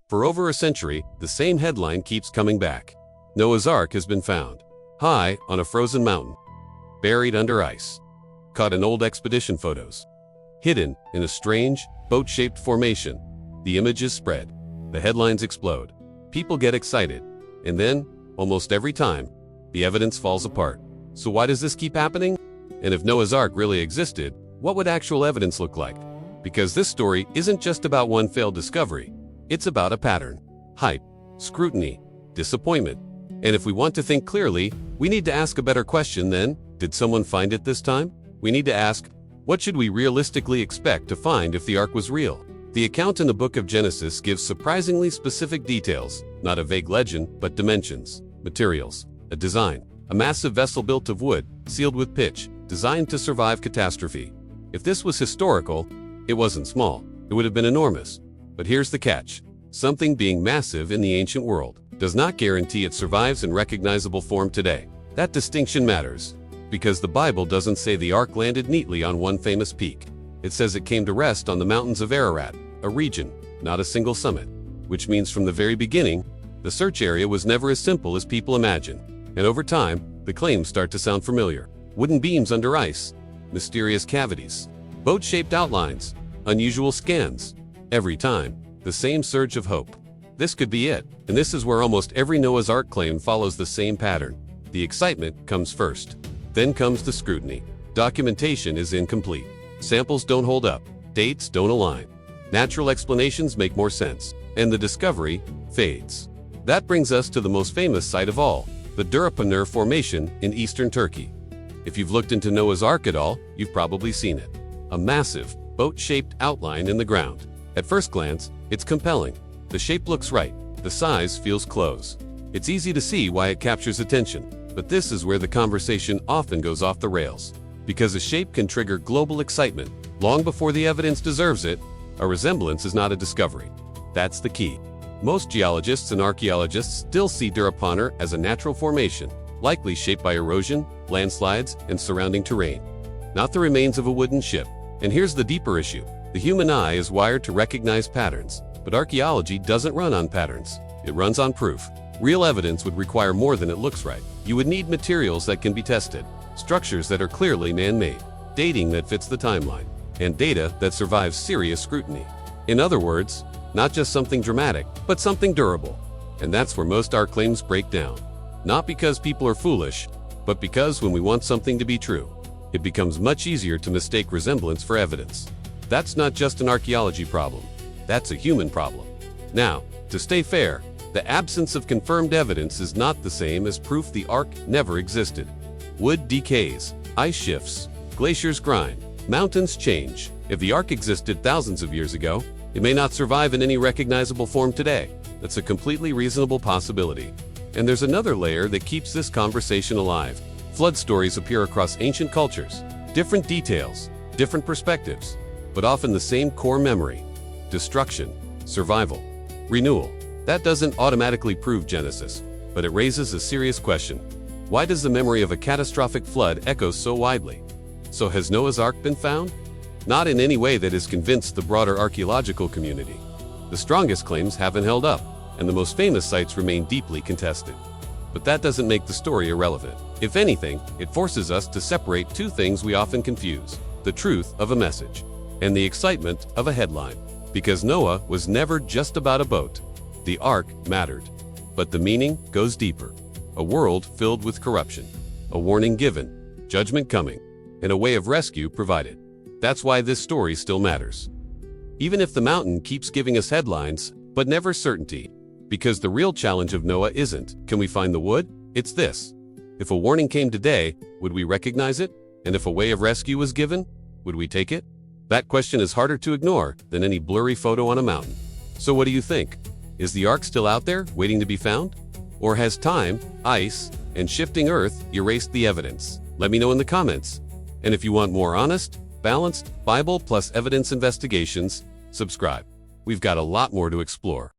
For over a century, the same headline keeps coming back. Noah's Ark has been found, high on a frozen mountain, buried under ice, caught in old expedition photos, hidden in a strange, boat-shaped formation. The images spread, the headlines explode, people get excited, and then, almost every time, the evidence falls apart. So why does this keep happening? And if Noah's Ark really existed, what would actual evidence look like? Because this story isn't just about one failed discovery. It's about a pattern, hype, scrutiny, disappointment. And if we want to think clearly, we need to ask a better question than, did someone find it this time? We need to ask, what should we realistically expect to find if the ark was real? The account in the book of Genesis gives surprisingly specific details, not a vague legend, but dimensions, materials, a design, a massive vessel built of wood, sealed with pitch, designed to survive catastrophe. If this was historical, it wasn't small, it would have been enormous. But here's the catch. Something being massive in the ancient world does not guarantee it survives in recognizable form today. That distinction matters, because the Bible doesn't say the ark landed neatly on one famous peak. It says it came to rest on the mountains of Ararat, a region, not a single summit. Which means from the very beginning, the search area was never as simple as people imagine. And over time, the claims start to sound familiar. Wooden beams under ice, mysterious cavities, boat-shaped outlines, unusual scans. Every time, the same surge of hope. This could be it, and this is where almost every Noah's Ark claim follows the same pattern. The excitement comes first. Then comes the scrutiny. Documentation is incomplete. Samples don't hold up. Dates don't align. Natural explanations make more sense. And the discovery fades. That brings us to the most famous site of all, the Durupinar Formation in eastern Turkey. If you've looked into Noah's Ark at all, you've probably seen it. A massive, boat-shaped outline in the ground. At first glance, it's compelling. The shape looks right. The size feels close. It's easy to see why it captures attention. But this is where the conversation often goes off the rails. Because a shape can trigger global excitement long before the evidence deserves it, a resemblance is not a discovery. That's the key. Most geologists and archaeologists still see Durupinar as a natural formation, likely shaped by erosion, landslides, and surrounding terrain, not the remains of a wooden ship. And here's the deeper issue. The human eye is wired to recognize patterns, but archaeology doesn't run on patterns. It runs on proof. Real evidence would require more than it looks right. You would need materials that can be tested, structures that are clearly man-made, dating that fits the timeline, and data that survives serious scrutiny. In other words, not just something dramatic, but something durable. And that's where most our claims break down. Not because people are foolish, but because when we want something to be true, it becomes much easier to mistake resemblance for evidence. That's not just an archaeology problem. That's a human problem. Now, to stay fair, the absence of confirmed evidence is not the same as proof the ark never existed. Wood decays, ice shifts, glaciers grind, mountains change. If the ark existed thousands of years ago, it may not survive in any recognizable form today. That's a completely reasonable possibility. And there's another layer that keeps this conversation alive. Flood stories appear across ancient cultures. Different details, different perspectives, but often the same core memory. Destruction, survival, renewal. That doesn't automatically prove Genesis, but it raises a serious question. Why does the memory of a catastrophic flood echo so widely? So has Noah's Ark been found? Not in any way that has convinced the broader archaeological community. The strongest claims haven't held up, and the most famous sites remain deeply contested. But that doesn't make the story irrelevant. If anything, it forces us to separate two things we often confuse: the truth of a message and the excitement of a headline. Because Noah was never just about a boat. The ark mattered. But the meaning goes deeper. A world filled with corruption, a warning given, judgment coming, and a way of rescue provided. That's why this story still matters. Even if the mountain keeps giving us headlines, but never certainty. Because the real challenge of Noah isn't, can we find the wood? It's this. If a warning came today, would we recognize it? And if a way of rescue was given, would we take it? That question is harder to ignore than any blurry photo on a mountain. So what do you think? Is the ark still out there, waiting to be found? Or has time, ice, and shifting earth erased the evidence? Let me know in the comments. And if you want more honest, balanced Bible plus evidence investigations, subscribe. We've got a lot more to explore.